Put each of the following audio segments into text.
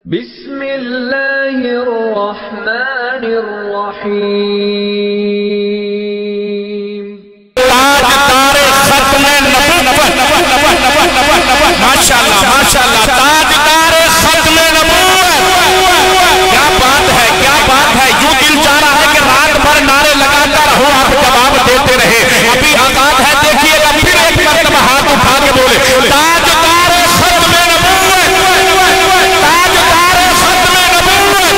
بسم اللہ الرحمن الرحیم تاجدار ختم نبوت ماشاءاللہ ماشاءاللہ تاجدار ختم نبوت کیا بات ہے یوں دل چاہ رہا ہے کہ رات بھر نعرے لگاتا رہو آپ جواب دیتے رہے ابھی آزاد ہے دیکھیے گا پھر ایک مرتبہ ہاتھ اٹھا کے بولے تاجدار ختم نبوت تاجدار ختم نبوت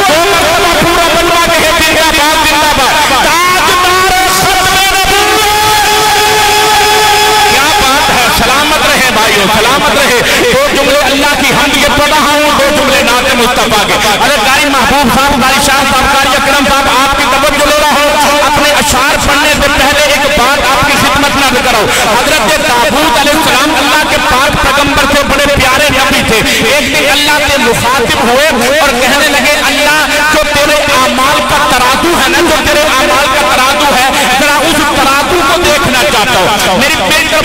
دو مرتبہ پورا بنوا کے زندہ باد زندہ باد تاجدار ختم نبوت کیا بات ہے سلامت رہے بھائیو سلامت رہے دو جملے اللہ کی حمد یہ پڑھ رہا ہوں دو جملے نعت مصطفیٰ کے ارے قاری محبوب صاحب قاری شاہ صاحب قاری اکرم صاحب آپ کی توجہ لے رہا ہوں اپنے اشعار پڑھنے سے پہلے ایک بات آپ کی خدمت نہ کرو حضرت داؤد علیہ السلام اللہ کے پاک پیغمبر سے بڑے پیارے نبی تھے ایک دن اللہ سے مخاطب ہوئے اور کہنے لگے اللہ جو تیرے اعمال کا ترازو ہے نا جو تیرے اعمال کا ترازو ہے ذرا اس ترازو کو دیکھنا چاہتا ہوں میری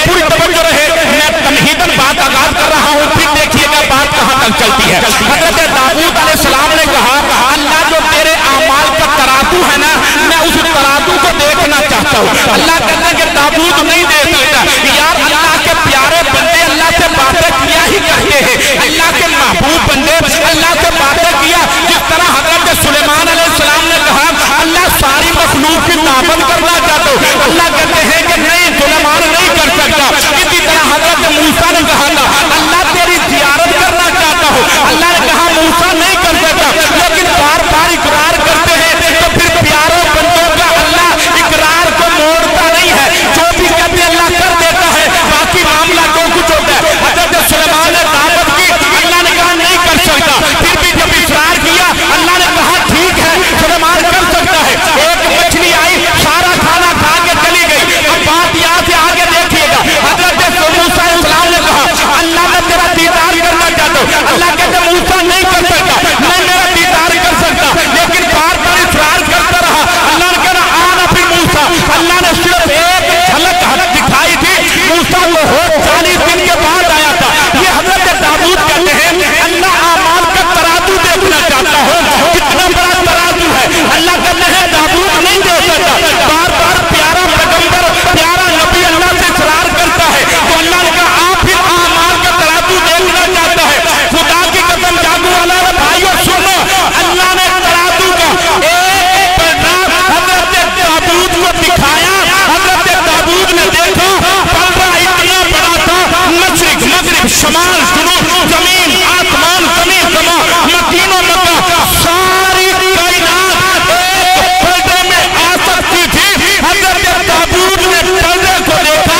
پوری توجہ رہے میں تمہیداً بات آغاز کر رہا ہوں پھر دیکھیے گا بات کہاں تک چلتی ہے حضرت داؤد علیہ السلام نے کہا اللہ جو تیرے اعمال کا ترازو ہے نا میں اس ترازو کو دیکھنا چاہتا ہوں اللہ کہتا ہے کہ داؤد نہیں دیکھ سکتا یار اللہ کے پیارے بندے اللہ سے باتیں کیا ہی کرتے ہیں اللہ کے محبوب بندے اللہ سے باتیں کیا جس طرح حضرت سلیمان علیہ السلام نے کہا اللہ ساری مخلوق کی تعبد کرنا چاہتا ہوں اللہ کہتے ہیں کہ نہیں سلیمان نہیں کر سکتا اسی طرح حضرت موسیٰ نے کہا تھا اللہ تیری زیارت کرنا چاہتا ہوں اللہ نے کہا موسیٰ نہیں کر سکتا لیکن بار بار اقرار کرتے ہیں تو پھر پیاروں بندوں کا اللہ اقرار کو موڑتا نہیں ہے جو بھی کہتے اللہ کر دیتا ہے باقی معاملہ جو کچھ ہوتا ہے حضرت سلیمان نے دعوت کی اللہ نے کہا نہیں کر سکتا پھر بھی جب اصرار کیا اللہ نے کہا ٹھیک ہے سلیمان کر سکتا ہے ایک مچھلی آئی سارا کھانا کھا کے چلی گئی اب بات یہاں سے آگے دیکھیے گا حضرت موسیٰ علیہ السلام نے کہا اللہ میں تیرا دیدار کرنا چاہتا ہوں اللہ کہتے موسیٰ نہیں کر سکتا میں میرا دیدار کر سکتا لیکن بار بار اصرار کرتا رہا اللہ نے کہا آنا پھر موسیٰ اللہ نے صرف ایک جھلک دکھائی تھی موسیٰ کو ہو 40 دن کے بعد آیا تھا یہ حضرت داؤد کہتے ہیں اللہ اعمال کا ترازو دیکھنا چاہتا ہوں کتنا بڑا ترازو ہے اللہ کہتے ہیں داؤد نہیں دیکھ سکتا بار بار پیارا پیغمبر پیارا نبی اللہ سے اصرار کرتا ہے تو اللہ نے کہا آپ پھر اعمال کا ترازو دیکھنا چاہتا ہے خدا کی قسم جادو والا بھائیو سنو اللہ نے ترازو کا ایک پلڑا حضرت داؤد کو دکھایا حضرت داؤد نے دیکھا پلڑا اتنا بڑا تھا مشرق مغرب شمال جنوب زمین آسمان زمین زمان مدینہ مکہ ساری کائنات ایک پلڑے میں آ سکتی تھی حضرت داؤد نے پلڑے کو دیکھا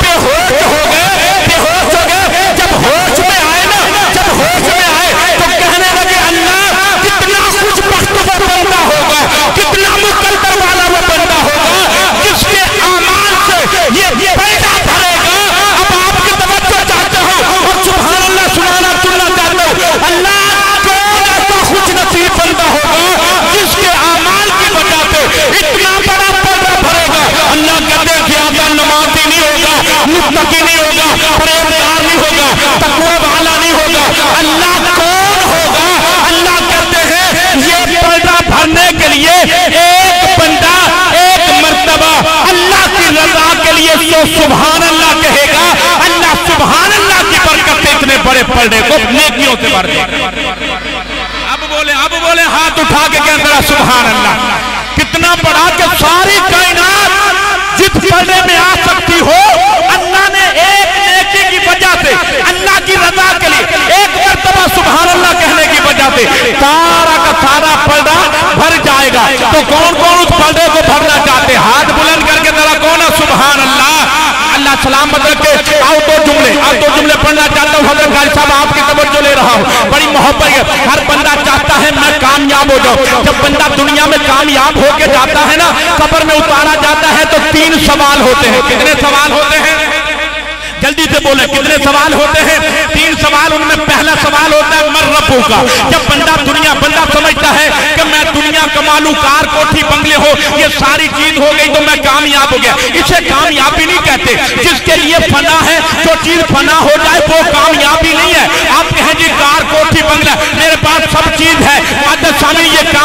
بے ہوش ہو گئے جب ہوش میں آئے نا جب ہوش میں آئے تو کہنے لگے اللہ کتنا خوش بخت وہ بندہ ہوگا کتنا مقدر والا وہ بندہ ہوگا جس کے اعمال سے یہ پیدا بھرے گا اب آپ کی توجہ چاہتے ہو اور سبحان اللہ سنانا چلنا چاہتے ہو اللہ کون ایسا خوش نصیب بندہ ہوگا جس کے اعمال کی وجہ سے اتنا بڑا پیدا بھرے گا اللہ کہتے ہیں زیادہ نمازی نہیں ہوگا متقی نہیں ہوگا پرہیزگار نہیں ہوگا تقوی والا نہیں ہوگا اللہ کون ہوگا اللہ کہتے ہیں یہ پردہ بھرنے کے لیے ایک بندہ ایک مرتبہ اللہ کی رضا کے لیے سبحان اللہ کہے گا اللہ سبحان اللہ کی برکت سے اتنے بڑے پردے کو نیکیوں سے بھر دے اب بولے ہاتھ اٹھا کے کہہ ذرا سبحان اللہ کتنا بڑا کہ ساری کائنات جس پردے میں آ سکتی ہو اللہ نے ایک نیکی کی وجہ سے اللہ کی رضا کے لیے ایک مرتبہ سبحان اللہ کہنے کی وجہ سے سارا کا سارا پردہ بھر جائے گا تو کون کون اس پردے کو بھرنا چاہتے ہاتھ بلند کر کے ذرا کون ہے سبحان اللہ اللہ سلامت رکھے آؤ دو جملے پڑھنا چاہتا ہوں حضرت غالب صاحب آپ کی توجہ لے رہا ہوں بڑی محبت ہے ہر بندہ چاہتا ہے میں کامیاب ہو جاؤں جب بندہ دنیا میں کامیاب ہو کے جاتا ہے نا قبر میں اتارا جاتا ہے تو 3 سوال ہوتے ہیں کتنے سوال ہوتے ہیں جلدی سے بولیں کتنے سوال ہوتے ہیں 3 سوال ان میں پہلا سوال ہوتا ہے من ربو کا جب بندہ سمجھتا ہے کہ میں دنیا کما لوں کار کوٹھی بنگلے ہو یہ ساری چیز ہو گئی تو میں کامیاب ہو گیا اسے کامیابی نہیں کہتے جس کے لیے فنا ہے جو چیز فنا ہو جائے وہ کامیابی نہیں ہے آپ کہیں جی کار کوٹھی بنگلہ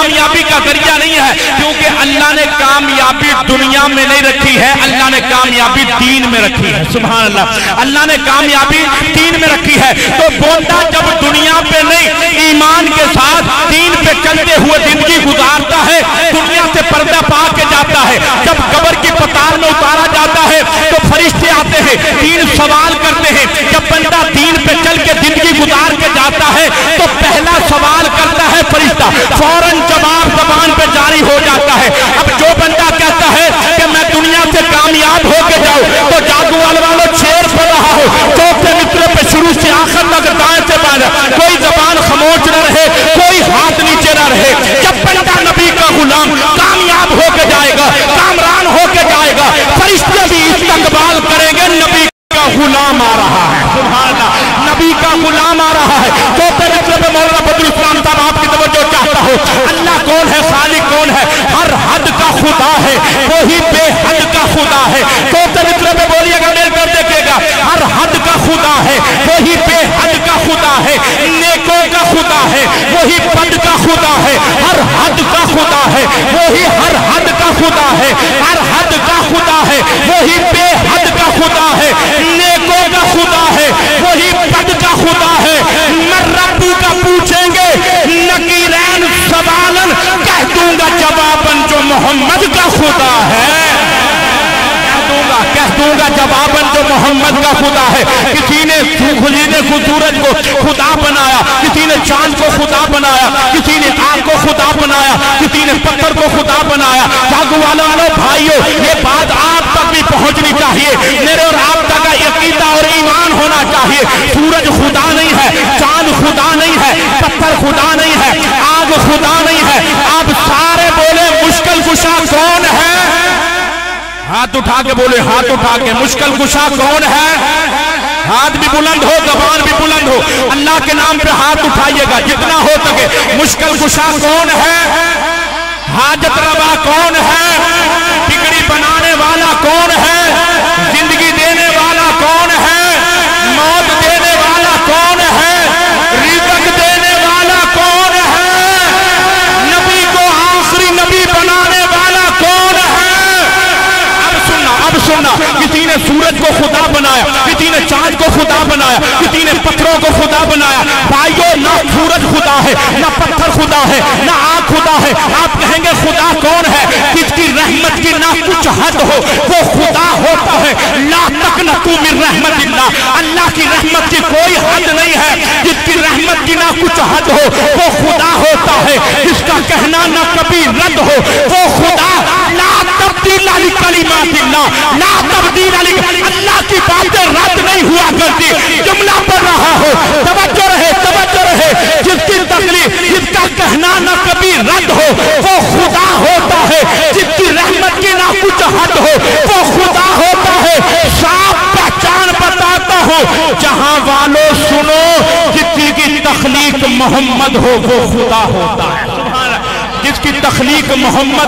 کامیابی کا ذریعہ نہیں ہے، کیونکہ اللہ نے کامیابی دنیا میں نہیں رکھی ہے، اللہ نے کامیابی دین میں رکھی ہے۔ سبحان اللہ، اللہ نے کامیابی دین میں رکھی ہے۔ تو بندہ جب دنیا پہ نہیں، ایمان کے ساتھ دین پہ چلتے ہوئے زندگی گزارتا ہے، دنیا سے پردہ پا کے جاتا ہے، جب قبر کی پتار میں اتارا جاتا ہے تو فرشتے آتے ہیں، دین سوال کرتے ہیں۔ جب بندہ دین پہ چل کے زندگی گزار کے جاتا ہے تو پہلا سوال کرتا ہے فرشتہ، فوراً جواب زبان پہ جاری ہو جاتا ہے۔ اب جو بندہ کہتا ہے کہ میں دنیا سے کامیاب ہو کے جاؤں تو جادو والوں شیر پڑھ رہا ہو، چوتھے مصرے پہ شروع سے آخر تک دائیں سے بائیں، کوئی زبان خاموش نہ رہے، کوئی ہاتھ نیچے نہ رہے۔ جب بندہ نبی کا غلام کامیاب ہو کے جائے گا، کامران ہو کے جائے گا، فرشتے بھی استقبال کریں گے، نبی کا غلام آ رہا ہے۔ سبحان اللہ، نبی کا غلام آ رہا ہے۔ چوتھے مصرے پہ مولانا بدر اسلام صاحب آپ کی توجہ چاہتا ہو، اللہ کون ہے، خالق کون ہے، ہر حد کا خدا ہے، وہی بے حد کا خدا ہے۔ چوتھے مصرے پہ بولیے گا، میل کر دیکھے گا، ہر حد کا خدا ہے، وہی بے حد کا خدا ہے، نیکوں کا خدا ہے، وہی بد کا خدا ہے، ہر حد کا خدا ہے، وہی ہر حد کا خدا ہے، ہر حد کا خدا ہے، وہی بے حد کا خدا ہے، نیکوں کا خدا ہے، وہی بد کا خدا ہے۔ میں ربی کا پوچھیں گے نکیرین سوالن، کہہ دوں گا جواباً جو محمد کا خدا ہے، کہہ دوں گا جواباً جو محمد کا خدا ہے۔ کسی نے سورج کو خدا بنایا، کسی نے چاند کو خدا بنایا، کسی نے آگ کو خدا بنایا، کسی نے پتھر کو خدا بنایا۔ جاگو والوں بھائیوں، یہ بات آپ تک بھی پہنچنی چاہیے، میرے اور آپ تک کا عقیدہ اور ایمان ہونا چاہیے۔ سورج خدا نہیں ہے، چاند خدا نہیں ہے، پتھر خدا نہیں ہے، آگ خدا نہیں ہے۔ آپ سارے بولے مشکل کشا کون ہے؟ ہاتھ اٹھا کے بولے، ہاتھ اٹھا کے، مشکل کشا کون ہے؟ ہاتھ بھی بلند ہو، زبان بھی بلند ہو، اللہ کے نام پہ ہاتھ اٹھائیے گا جتنا ہو سکے۔ مشکل کشا کون ہے؟ حاجت روا کون ہے؟ بگڑی بنانے والا کون ہے؟ زندگی دینے والا کون ہے؟ موت دینے والا کون ہے؟ رزق دینے والا کون ہے؟ نبی کو آخری نبی بنانے والا کون ہے؟ اب سننا، کسی نے سورج کو خدا بنایا، کسی نے چاند کو خدا بنایا، کسی نے پتھروں کو خدا بنایا۔ بھائیو، نہ سورج خدا ہے، نہ پتھر خدا ہے، نہ آگ خدا ہے۔ آپ کہیں گے خدا کون ہے؟ جس کی رحمت کی نہ کچھ حد ہو وہ خدا ہوتا ہے۔ لا تقنطوا من رحمت اللہ، اللہ کی رحمت کی کوئی حد نہیں ہے۔ جس کی رحمت کی نہ کچھ حد ہو وہ خدا ہوتا ہے۔ جس کا کہنا نہ کبھی رد ہو وہ خدا۔ لا تبدیل لکلمات اللہ، لا تبدیل اللہ کی باتیں رد نہیں ہوا کرتی۔ جملہ پڑھ رہا ہو، توجہ رہے، توجہ رہے۔ جس کی تکلیف، جس کا کہنا نہ کبھی رد ہو وہ خدا ہوتا ہے۔ جس کی رحمت کی نہ کچھ حد ہو وہ خدا ہوتا ہے۔ صاف پہچان بتاتا ہوں، جہاں والوں سنو، جس کی تخلیق محمد ہو وہ خدا ہوتا ہے۔ جس کی تخلیق محمد